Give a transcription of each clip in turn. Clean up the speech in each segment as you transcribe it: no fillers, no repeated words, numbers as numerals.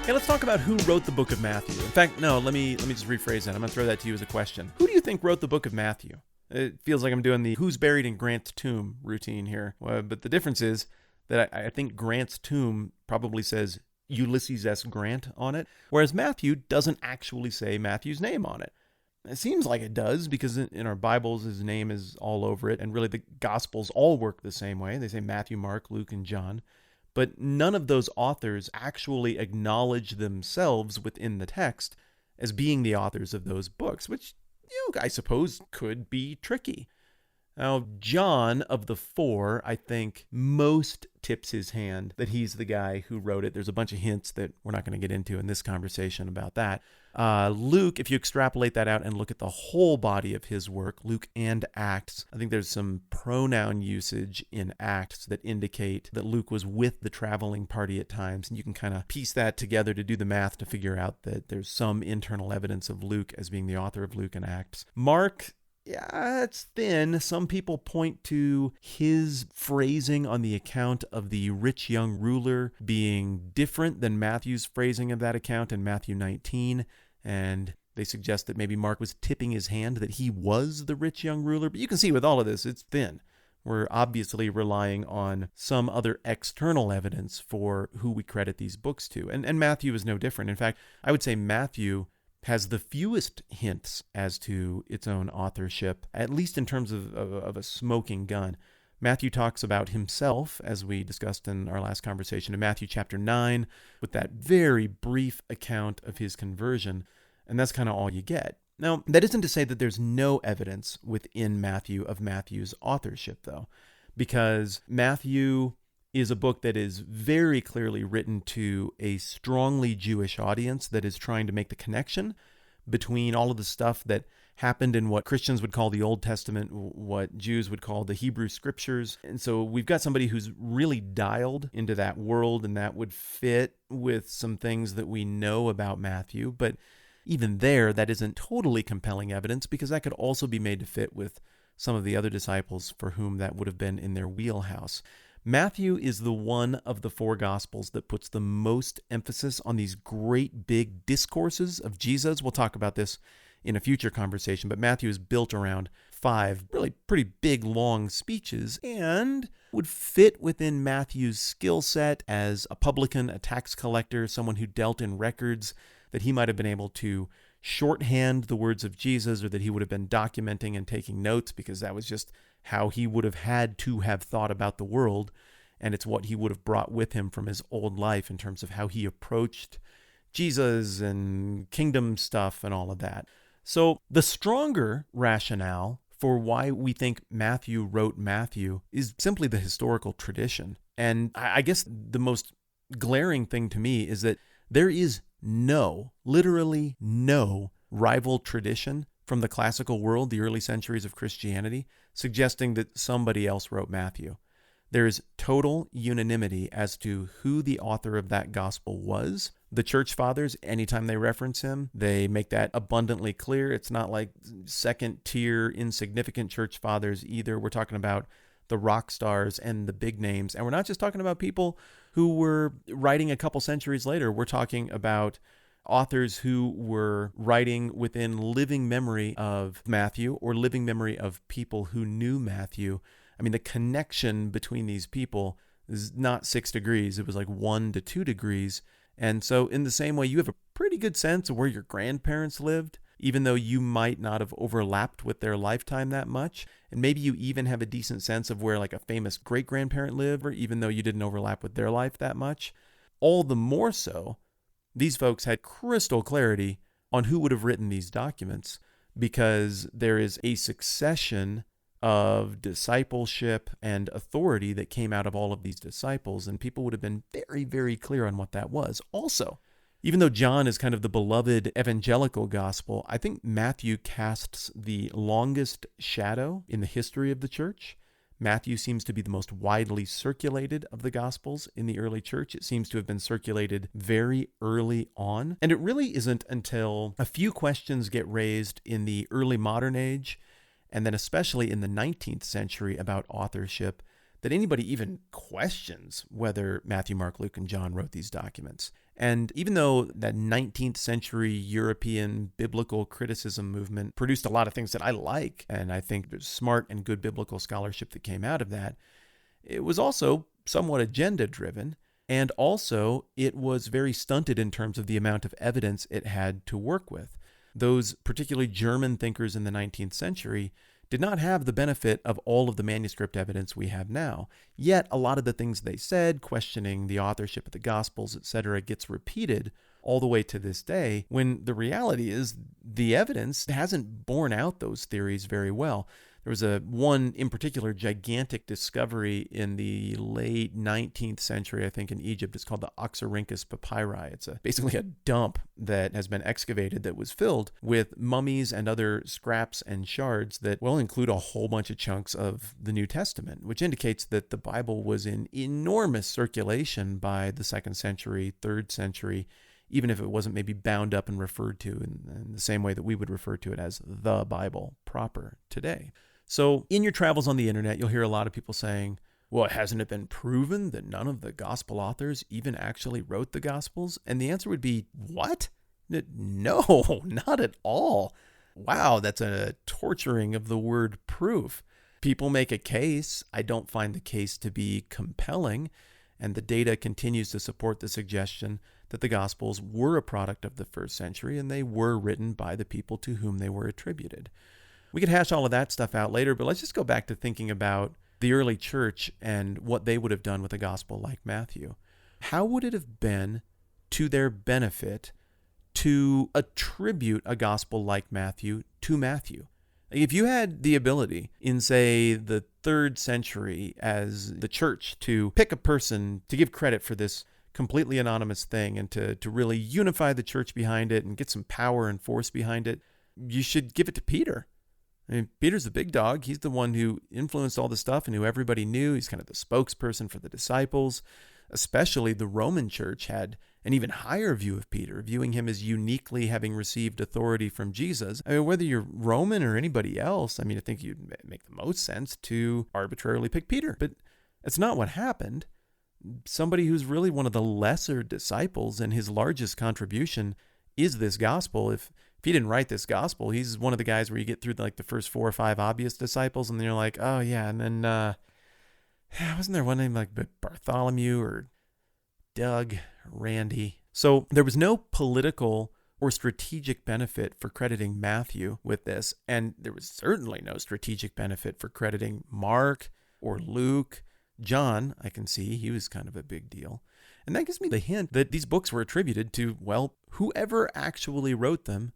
Hey, let's talk about who wrote the book of Matthew. In fact, no, let me just rephrase that. I'm going to throw that to you as a question. Who do you think wrote the book of Matthew? It feels like I'm doing the who's buried in Grant's tomb routine here. But the difference is that I think Grant's tomb probably says Ulysses S. Grant on it, whereas Matthew doesn't actually say Matthew's name on it. It seems like it does because in our Bibles, his name is all over it, and really the Gospels all work the same way. They say Matthew, Mark, Luke, and John. But none of those authors actually acknowledge themselves within the text as being the authors of those books, which, I suppose could be tricky. Now, John of the four, I think most tips his hand that he's the guy who wrote it. There's a bunch of hints that we're not going to get into in this conversation about that. Luke, if you extrapolate that out and look at the whole body of his work, Luke and Acts, I think there's some pronoun usage in Acts that indicate that Luke was with the traveling party at times, and you can kind of piece that together to do the math to figure out that there's some internal evidence of Luke as being the author of Luke and Acts. Mark, yeah, it's thin. Some people point to his phrasing on the account of the rich young ruler being different than Matthew's phrasing of that account in Matthew 19. And they suggest that maybe Mark was tipping his hand that he was the rich young ruler. But you can see with all of this, it's thin. We're obviously relying on some other external evidence for who we credit these books to. And Matthew is no different. In fact, I would say Matthew has the fewest hints as to its own authorship, at least in terms of a smoking gun. Matthew talks about himself, as we discussed in our last conversation, in Matthew chapter 9, with that very brief account of his conversion, and that's kind of all you get. Now, that isn't to say that there's no evidence within Matthew of Matthew's authorship, though, because Matthew is a book that is very clearly written to a strongly Jewish audience that is trying to make the connection between all of the stuff that happened in what Christians would call the Old Testament, what Jews would call the Hebrew Scriptures. And so we've got somebody who's really dialed into that world, and that would fit with some things that we know about Matthew. But even there, that isn't totally compelling evidence, because that could also be made to fit with some of the other disciples for whom that would have been in their wheelhouse. Matthew is the one of the four Gospels that puts the most emphasis on these great big discourses of Jesus. We'll talk about this in a future conversation, but Matthew is built around 5 really pretty big, long speeches and would fit within Matthew's skill set as a publican, a tax collector, someone who dealt in records, that he might have been able to shorthand the words of Jesus, or that he would have been documenting and taking notes, because that was just how he would have had to have thought about the world, and it's what he would have brought with him from his old life in terms of how he approached Jesus and kingdom stuff and all of that. So the stronger rationale for why we think Matthew wrote Matthew is simply the historical tradition. And I guess the most glaring thing to me is that there is literally no rival tradition from the classical world, the early centuries of Christianity, suggesting that somebody else wrote Matthew. There is total unanimity as to who the author of that gospel was. The church fathers, anytime they reference him, they make that abundantly clear. It's not like second-tier, insignificant church fathers either. We're talking about the rock stars and the big names. And we're not just talking about people who were writing a couple centuries later. We're talking about authors who were writing within living memory of Matthew, or living memory of people who knew Matthew. I mean, the connection between these people is not 6 degrees. It was like 1 to 2 degrees. And so in the same way, you have a pretty good sense of where your grandparents lived, even though you might not have overlapped with their lifetime that much. And maybe you even have a decent sense of where like a famous great-grandparent lived, or even though you didn't overlap with their life that much. All the more so, these folks had crystal clarity on who would have written these documents, because there is a succession of discipleship and authority that came out of all of these disciples, and people would have been very, very clear on what that was. Also, even though John is kind of the beloved evangelical gospel, I think Matthew casts the longest shadow in the history of the church. Matthew seems to be the most widely circulated of the Gospels in the early church. It seems to have been circulated very early on. And it really isn't until a few questions get raised in the early modern age, and then especially in the 19th century about authorship, that anybody even questions whether Matthew, Mark, Luke, and John wrote these documents. And even though that 19th century European biblical criticism movement produced a lot of things that I like, and I think there's smart and good biblical scholarship that came out of that, it was also somewhat agenda-driven, and also it was very stunted in terms of the amount of evidence it had to work with. Those particularly German thinkers in the 19th century did not have the benefit of all of the manuscript evidence we have now. Yet a lot of the things they said, questioning the authorship of the Gospels, etc., gets repeated all the way to this day, when the reality is the evidence hasn't borne out those theories very well. There was one in particular gigantic discovery in the late 19th century, I think, in Egypt. It's called the Oxyrhynchus papyri. It's basically a dump that has been excavated that was filled with mummies and other scraps and shards that, well, include a whole bunch of chunks of the New Testament, which indicates that the Bible was in enormous circulation by the 2nd century, 3rd century, even if it wasn't maybe bound up and referred to in the same way that we would refer to it as the Bible proper today. So in your travels on the internet, you'll hear a lot of people saying, well, hasn't it been proven that none of the gospel authors even actually wrote the gospels? And the answer would be, what? No, not at all. Wow, that's a torturing of the word proof. People make a case. I don't find the case to be compelling, and the data continues to support the suggestion that the Gospels were a product of the 1st century and they were written by the people to whom they were attributed. We could hash all of that stuff out later, but let's just go back to thinking about the early church and what they would have done with a gospel like Matthew. How would it have been to their benefit to attribute a gospel like Matthew to Matthew? If you had the ability in, say, the 3rd century as the church to pick a person to give credit for this completely anonymous thing and to really unify the church behind it and get some power and force behind it, you should give it to Peter. I mean, Peter's the big dog. He's the one who influenced all the stuff and who everybody knew. He's kind of the spokesperson for the disciples. Especially the Roman church had an even higher view of Peter, viewing him as uniquely having received authority from Jesus. I mean, whether you're Roman or anybody else, I mean, I think you'd make the most sense to arbitrarily pick Peter. But that's not what happened. Somebody who's really one of the lesser disciples and his largest contribution is this gospel. If he didn't write this gospel, he's one of the guys where you get through like the first 4 or 5 obvious disciples, and then you're like, oh yeah, and then wasn't there one named like Bartholomew or Doug, Randy? So there was no political or strategic benefit for crediting Matthew with this, and there was certainly no strategic benefit for crediting Mark or Luke. John, I can see, he was kind of a big deal. And that gives me the hint that these books were attributed to, well, whoever actually wrote them,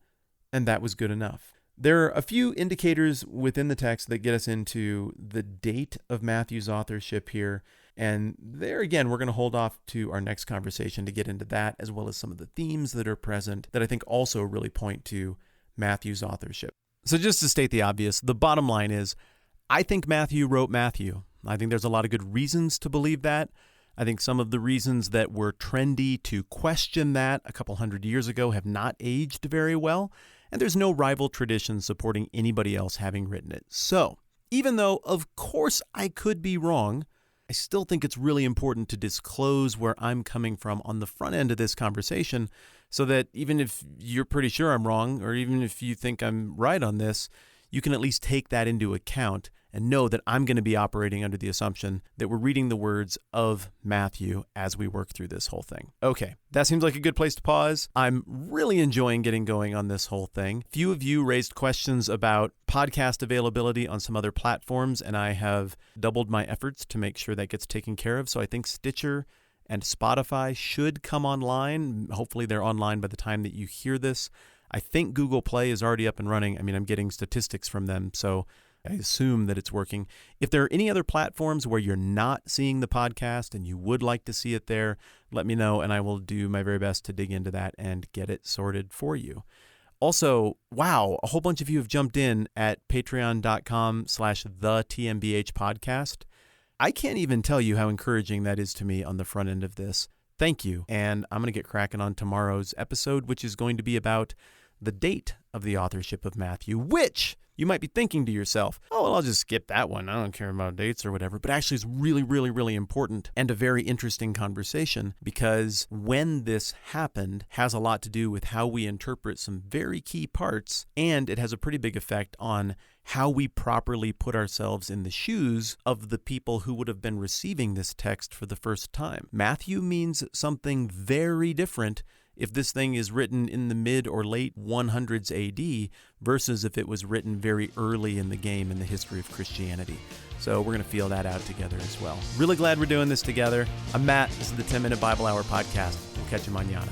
and that was good enough. There are a few indicators within the text that get us into the date of Matthew's authorship here. And there again, we're going to hold off to our next conversation to get into that, as well as some of the themes that are present that I think also really point to Matthew's authorship. So just to state the obvious, the bottom line is, I think Matthew wrote Matthew. I think there's a lot of good reasons to believe that. I think some of the reasons that were trendy to question that a couple hundred years ago have not aged very well. And there's no rival tradition supporting anybody else having written it. So, even though, of course, I could be wrong, I still think it's really important to disclose where I'm coming from on the front end of this conversation so that even if you're pretty sure I'm wrong, or even if you think I'm right on this, you can at least take that into account and know that I'm going to be operating under the assumption that we're reading the words of Matthew as we work through this whole thing. Okay, that seems like a good place to pause. I'm really enjoying getting going on this whole thing. Few of you raised questions about podcast availability on some other platforms, and I have doubled my efforts to make sure that gets taken care of. So I think Stitcher and Spotify should come online. Hopefully they're online by the time that you hear this. I think Google Play is already up and running. I mean, I'm getting statistics from them, so I assume that it's working. If there are any other platforms where you're not seeing the podcast and you would like to see it there, let me know, and I will do my very best to dig into that and get it sorted for you. Also, wow, a whole bunch of you have jumped in at patreon.com/thetmbh podcast. I can't even tell you how encouraging that is to me on the front end of this. Thank you. And I'm going to get cracking on tomorrow's episode, which is going to be about the date of the authorship of Matthew, which You might be thinking to yourself, oh, well, I'll just skip that one. I don't care about dates or whatever. But actually, it's really, really, really important and a very interesting conversation, because when this happened has a lot to do with how we interpret some very key parts, and it has a pretty big effect on how we properly put ourselves in the shoes of the people who would have been receiving this text for the first time. Matthew means something very different if this thing is written in the mid or late 100s AD versus if it was written very early in the game in the history of Christianity. So we're going to feel that out together as well. Really glad we're doing this together. I'm Matt. This is the 10 Minute Bible Hour podcast. We'll catch you mañana.